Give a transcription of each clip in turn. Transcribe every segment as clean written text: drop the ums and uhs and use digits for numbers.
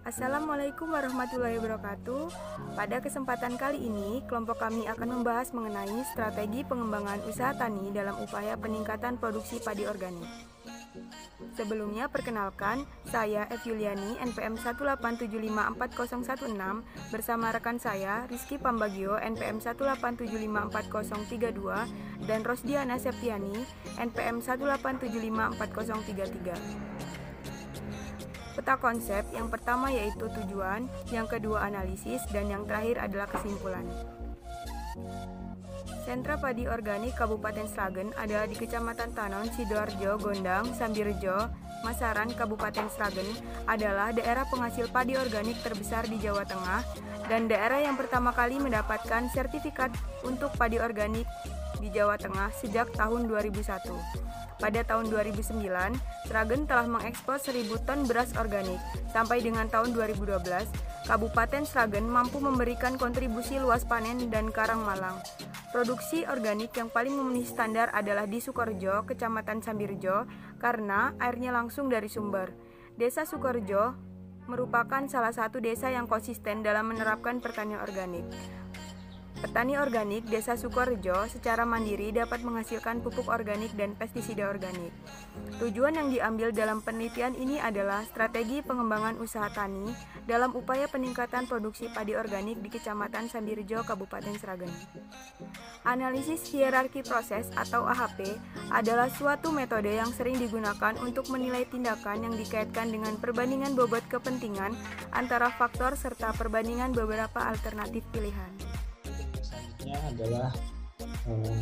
Assalamualaikum warahmatullahi wabarakatuh. Pada kesempatan kali ini, kelompok kami akan membahas mengenai strategi pengembangan usaha tani dalam upaya peningkatan produksi padi organik. Sebelumnya, perkenalkan, saya F. Yuliani, NPM 187540116, bersama rekan saya, Rizky Pambagio, NPM 187540032, dan Rosdiana Septiani, NPM 1875433. Peta konsep yang pertama yaitu tujuan, yang kedua analisis, dan yang terakhir adalah kesimpulan. Sentra Padi Organik Kabupaten Sragen adalah di Kecamatan Tanon, Sidoarjo, Gondang, Sambirejo, Masaran, Kabupaten Sragen adalah daerah penghasil padi organik terbesar di Jawa Tengah dan daerah yang pertama kali mendapatkan sertifikat untuk padi organik di Jawa Tengah sejak tahun 2001. Pada tahun 2009, Sragen telah mengekspor 1.000 ton beras organik. Sampai dengan tahun 2012, Kabupaten Sragen mampu memberikan kontribusi luas panen dan karang malang. Produksi organik yang paling memenuhi standar adalah di Sukorejo, Kecamatan Sambirejo, karena airnya langsung dari sumber. Desa Sukorejo merupakan salah satu desa yang konsisten dalam menerapkan pertanian organik. Petani organik Desa Sukorejo secara mandiri dapat menghasilkan pupuk organik dan pestisida organik. Tujuan yang diambil dalam penelitian ini adalah strategi pengembangan usaha tani dalam upaya peningkatan produksi padi organik di Kecamatan Sambirejo, Kabupaten Sragen. Analisis hierarki proses atau AHP adalah suatu metode yang sering digunakan untuk menilai tindakan yang dikaitkan dengan perbandingan bobot kepentingan antara faktor serta perbandingan beberapa alternatif pilihan. Adalah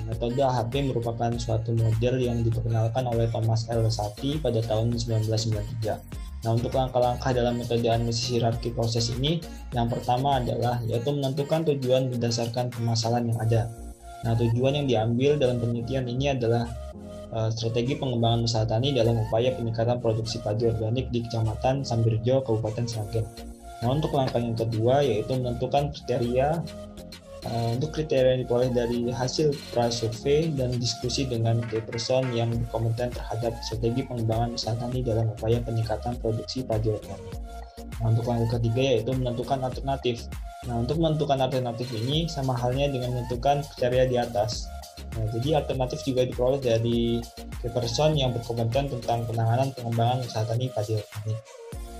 metode AHP merupakan suatu model yang diperkenalkan oleh Thomas L. Sati pada tahun 1993. Nah, untuk langkah-langkah dalam metode analisis hierarki proses ini, yang pertama adalah yaitu menentukan tujuan berdasarkan permasalahan yang ada. Nah, tujuan yang diambil dalam penelitian ini adalah strategi pengembangan usaha tani dalam upaya peningkatan produksi padi organik di Kecamatan Sambirejo, Kabupaten Sragen. Nah, untuk langkah yang kedua yaitu menentukan kriteria. Untuk kriteria yang diperoleh dari hasil prasurvei dan diskusi dengan key person yang berkompeten terhadap strategi pengembangan usaha tani dalam upaya peningkatan produksi padi organik. Nah, untuk langkah ketiga yaitu menentukan alternatif. Nah, untuk menentukan alternatif ini sama halnya dengan menentukan kriteria di atas. Nah, jadi alternatif juga diperoleh dari key person yang berkompeten tentang penanganan pengembangan usaha tani padi organik.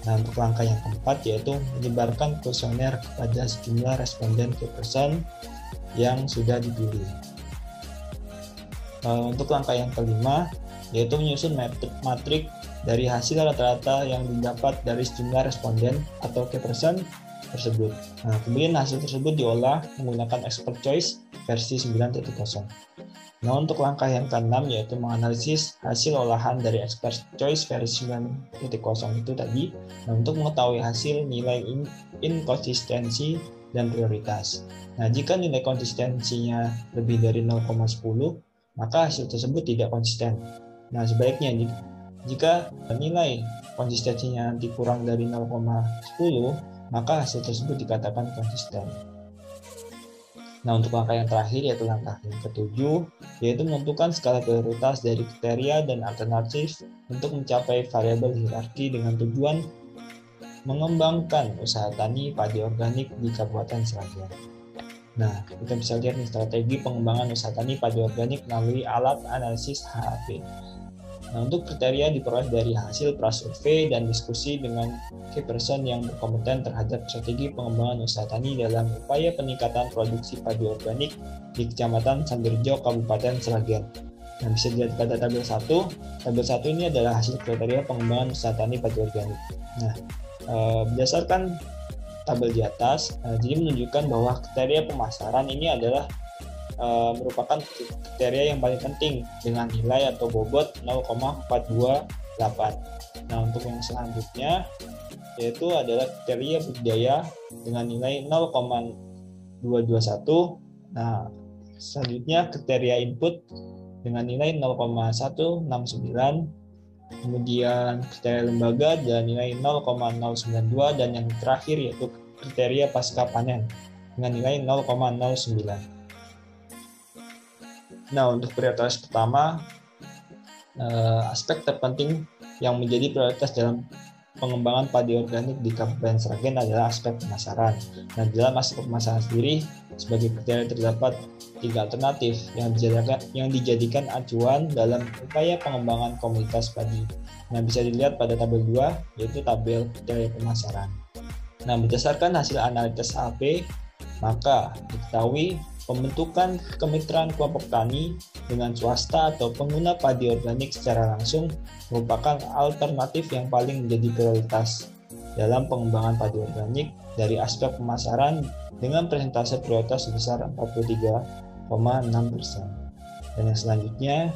Nah, untuk langkah yang keempat yaitu menyebarkan kuesioner kepada sejumlah responden key person yang sudah dipilih. Untuk langkah yang kelima yaitu menyusun matrik dari hasil rata-rata yang didapat dari sejumlah responden atau key person tersebut. Nah, kemudian hasil tersebut diolah menggunakan expert choice versi 9.0. Nah, untuk langkah yang keenam yaitu menganalisis hasil olahan dari expert choice versi 9.0 itu tadi, nah, untuk mengetahui hasil nilai inkonsistensi dan prioritas. Nah, jika nilai konsistensinya lebih dari 0,10, maka hasil tersebut tidak konsisten. Nah, sebaliknya jika nilai konsistensinya nanti kurang dari 0,10, maka hasil tersebut dikatakan konsisten. Nah, untuk langkah yang terakhir yaitu langkah yang ketujuh, yaitu menentukan skala prioritas dari kriteria dan alternatif untuk mencapai variabel hierarki dengan tujuan mengembangkan usaha tani padi organik di Kabupaten Sragen. Nah, kita bisa lihat nih strategi pengembangan usaha tani padi organik melalui alat analisis HAP. Nah, untuk kriteria diperoleh dari hasil prasurvei dan diskusi dengan key person yang berkompeten terhadap strategi pengembangan usaha tani dalam upaya peningkatan produksi padi organik di Kecamatan Sambirejo, Kabupaten Sragen. Nah, bisa dilihat pada tabel 1. Tabel 1 ini adalah hasil kriteria pengembangan usaha tani padi organik. Nah, berdasarkan tabel di atas, jadi menunjukkan bahwa kriteria pemasaran ini adalah merupakan kriteria yang paling penting dengan nilai atau bobot 0,428. Nah, untuk yang selanjutnya yaitu adalah kriteria budidaya dengan nilai 0,221. Nah, selanjutnya kriteria input dengan nilai 0,169. Kemudian kriteria lembaga dan nilai 0,092 dan yang terakhir yaitu kriteria pasca panen dengan nilai 0,09. Nah, untuk prioritas pertama, aspek terpenting yang menjadi prioritas dalam pengembangan padi organik di Kabupaten Sragen adalah aspek pemasaran. Nah, dalam aspek pemasaran sendiri, sebagai kriteria terdapat 3 alternatif yang dijadikan acuan dalam upaya pengembangan komunitas padi. Nah, bisa dilihat pada tabel 2, yaitu tabel kriteria pemasaran. Nah, berdasarkan hasil analisis AP, maka diketahui pembentukan kemitraan kelompok tani dengan swasta atau pengguna padi organik secara langsung merupakan alternatif yang paling menjadi prioritas dalam pengembangan padi organik dari aspek pemasaran dengan persentase prioritas sebesar 43,6%. Dan yang selanjutnya,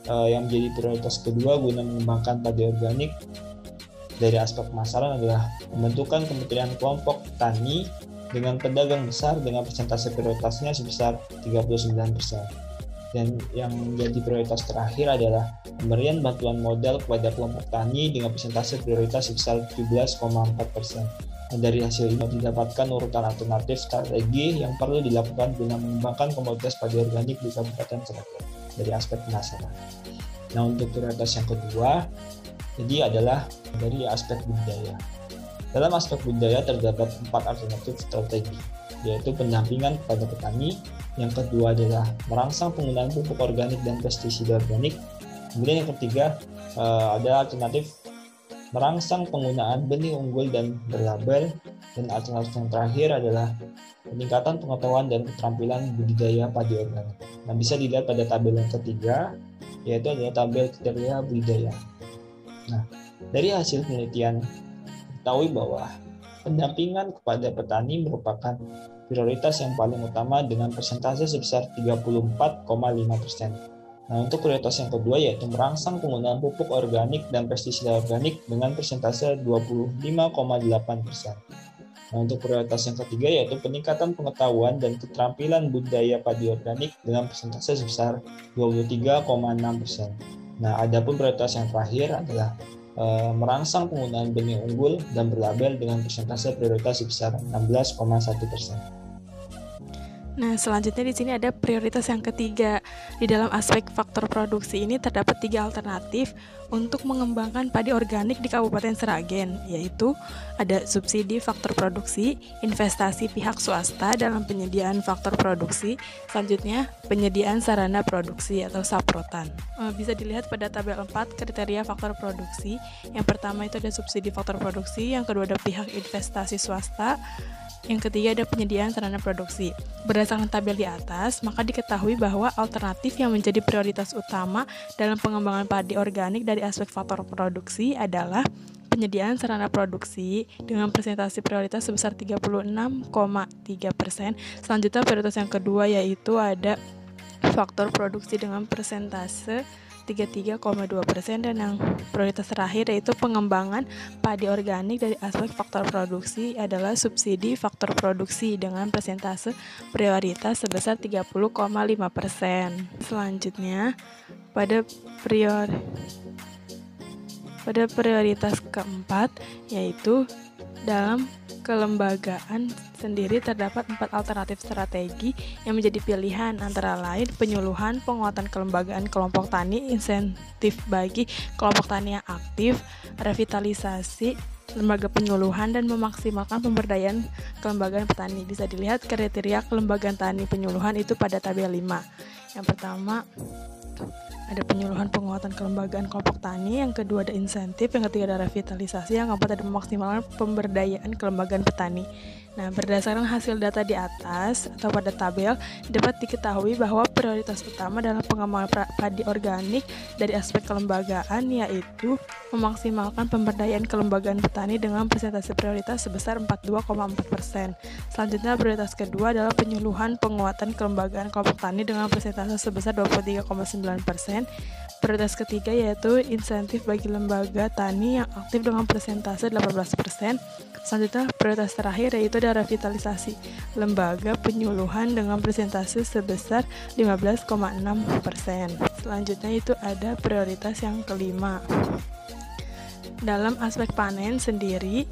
yang menjadi prioritas kedua guna mengembangkan padi organik dari aspek pemasaran adalah pembentukan kementerian kelompok tani dengan pedagang besar dengan persentase prioritasnya sebesar 39%. Dan yang menjadi prioritas terakhir adalah pemberian bantuan modal kepada kelompok tani dengan persentase prioritas sebesar 17,4%. Dan dari hasil ini didapatkan urutan alternatif strategi yang perlu dilakukan guna mengembangkan komoditas padi organik di Kabupaten Sragen dari aspek pemasaran. Nah, untuk prioritas yang kedua, jadi adalah dari aspek budaya. Dalam aspek budaya terdapat 4 alternatif strategi, yaitu pendampingan kepada petani. Yang kedua adalah merangsang penggunaan pupuk organik dan pestisida organik. Kemudian yang ketiga adalah alternatif merangsang penggunaan benih unggul dan berlabel. Dan alternatif yang terakhir adalah peningkatan pengetahuan dan keterampilan budidaya padi organik. Nah, bisa dilihat pada tabel yang ketiga, yaitu adalah tabel kriteria budidaya. Nah, dari hasil penelitian ketahui bahwa pendampingan kepada petani merupakan prioritas yang paling utama dengan persentase sebesar 34,5%. Nah, untuk prioritas yang kedua yaitu merangsang penggunaan pupuk organik dan pestisida organik dengan persentase 25,8%. Nah, untuk prioritas yang ketiga yaitu peningkatan pengetahuan dan keterampilan budidaya padi organik dengan persentase sebesar 23,6%. Nah, adapun prioritas yang terakhir adalah merangsang penggunaan benih unggul dan berlabel dengan persentase prioritas sebesar 16,1%. Nah, selanjutnya di sini ada prioritas yang ketiga. Di dalam aspek faktor produksi ini terdapat 3 alternatif untuk mengembangkan padi organik di Kabupaten Sragen, yaitu ada subsidi faktor produksi, investasi pihak swasta dalam penyediaan faktor produksi, selanjutnya penyediaan sarana produksi atau saprotan. Bisa dilihat pada tabel 4 kriteria faktor produksi. Yang pertama itu ada subsidi faktor produksi, yang kedua ada pihak investasi swasta, yang ketiga ada penyediaan sarana produksi. Berdasarkan tabel di atas, maka diketahui bahwa alternatif yang menjadi prioritas utama dalam pengembangan padi organik dari aspek faktor produksi adalah penyediaan sarana produksi dengan persentase prioritas sebesar 36,3%. Selanjutnya prioritas yang kedua yaitu ada faktor produksi dengan persentase 33,2%, dan yang prioritas terakhir yaitu pengembangan padi organik dari aspek faktor produksi adalah subsidi faktor produksi dengan persentase prioritas sebesar 30,5%. Selanjutnya pada prioritas keempat yaitu dalam kelembagaan sendiri terdapat 4 alternatif strategi yang menjadi pilihan, antara lain penyuluhan, penguatan kelembagaan kelompok tani, insentif bagi kelompok tani yang aktif, revitalisasi lembaga penyuluhan, dan memaksimalkan pemberdayaan kelembagaan petani. Bisa dilihat kriteria kelembagaan tani penyuluhan itu pada tabel 5. Yang pertama ada penyuluhan penguatan kelembagaan kelompok tani, yang kedua ada insentif, yang ketiga ada revitalisasi, yang keempat ada memaksimalkan pemberdayaan kelembagaan petani. Nah, berdasarkan hasil data di atas atau pada tabel, dapat diketahui bahwa prioritas utama dalam pengembangan padi organik dari aspek kelembagaan yaitu memaksimalkan pemberdayaan kelembagaan petani dengan persentase prioritas sebesar 42,4%. Selanjutnya, prioritas kedua adalah penyuluhan penguatan kelembagaan kelompok tani dengan persentase sebesar 23,9%. Prioritas ketiga yaitu insentif bagi lembaga tani yang aktif dengan persentase 18%. Selanjutnya, prioritas terakhir yaitu ada revitalisasi lembaga penyuluhan dengan persentase sebesar 15,6%. Selanjutnya itu ada prioritas yang kelima. Dalam aspek panen sendiri,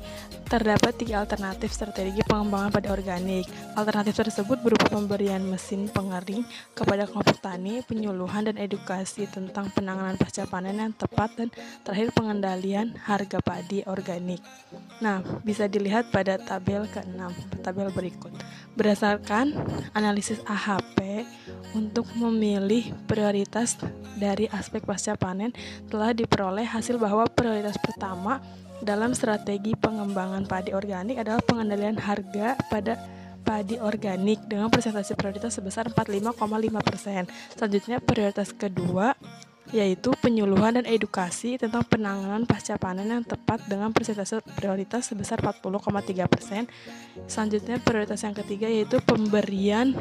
terdapat 3 alternatif strategi pengembangan padi organik. Alternatif tersebut berupa pemberian mesin pengering kepada kelompok tani, penyuluhan dan edukasi tentang penanganan pasca panen yang tepat, dan terakhir pengendalian harga padi organik. Nah, bisa dilihat pada tabel ke-6, tabel berikut. Berdasarkan analisis AHP, untuk memilih prioritas dari aspek pasca panen, telah diperoleh hasil bahwa prioritas pertama dalam strategi pengembangan padi organik adalah pengendalian harga pada padi organik dengan persentase prioritas sebesar 45,5%. Selanjutnya prioritas kedua yaitu penyuluhan dan edukasi tentang penanganan pasca panen yang tepat dengan persentase prioritas sebesar 40,3%. Selanjutnya prioritas yang ketiga yaitu pemberian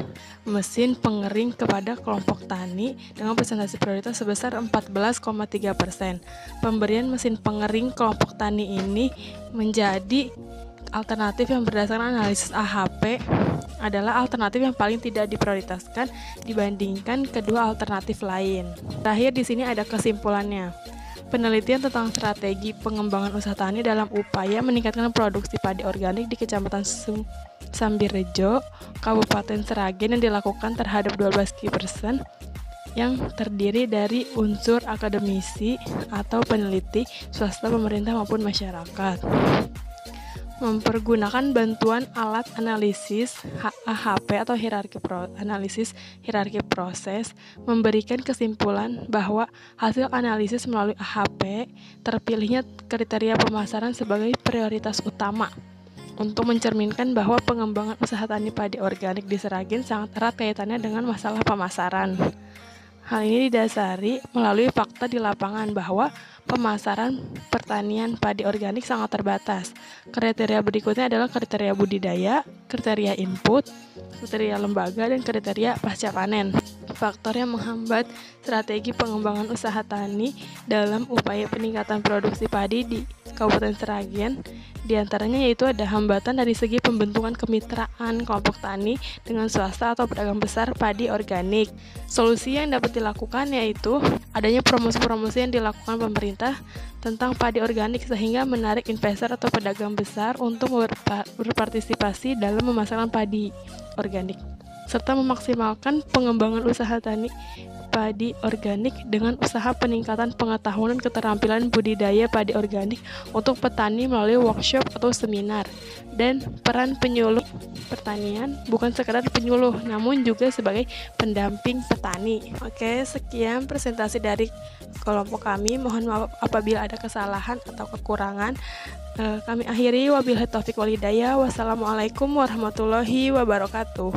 mesin pengering kepada kelompok tani dengan persentase prioritas sebesar 14,3%. Pemberian mesin pengering kelompok tani ini menjadi alternatif yang berdasarkan analisis AHP adalah alternatif yang paling tidak diprioritaskan dibandingkan kedua alternatif lain. Terakhir di sini ada kesimpulannya. Penelitian tentang strategi pengembangan usaha tani dalam upaya meningkatkan produksi padi organik di Kecamatan Sambirejo, Kabupaten Sragen yang dilakukan terhadap 12 key person yang terdiri dari unsur akademisi atau peneliti, swasta, pemerintah maupun masyarakat. Mempergunakan bantuan alat analisis AHP atau analisis hierarki proses, memberikan kesimpulan bahwa hasil analisis melalui AHP terpilihnya kriteria pemasaran sebagai prioritas utama untuk mencerminkan bahwa pengembangan usaha tani padi organik di Sragen sangat erat kaitannya dengan masalah pemasaran. Hal ini didasari melalui fakta di lapangan bahwa pemasaran pertanian padi organik sangat terbatas. Kriteria berikutnya adalah kriteria budidaya, kriteria input, kriteria lembaga, dan kriteria pasca panen. Faktor yang menghambat strategi pengembangan usaha tani dalam upaya peningkatan produksi padi di Kabupaten Sragen diantaranya yaitu ada hambatan dari segi pembentukan kemitraan kelompok tani dengan swasta atau pedagang besar padi organik. Solusi yang dapat dilakukan yaitu adanya promosi-promosi yang dilakukan pemerintah tentang padi organik sehingga menarik investor atau pedagang besar untuk berpartisipasi dalam memasarkan padi organik, serta memaksimalkan pengembangan usaha tani padi organik dengan usaha peningkatan pengetahuan dan keterampilan budidaya padi organik untuk petani melalui workshop atau seminar, dan peran penyuluh pertanian bukan sekedar penyuluh namun juga sebagai pendamping petani. Oke, sekian presentasi dari kelompok kami. Mohon maaf apabila ada kesalahan atau kekurangan. Kami akhiri, wabillahi taufiq wal hidayah. Wassalamualaikum warahmatullahi wabarakatuh.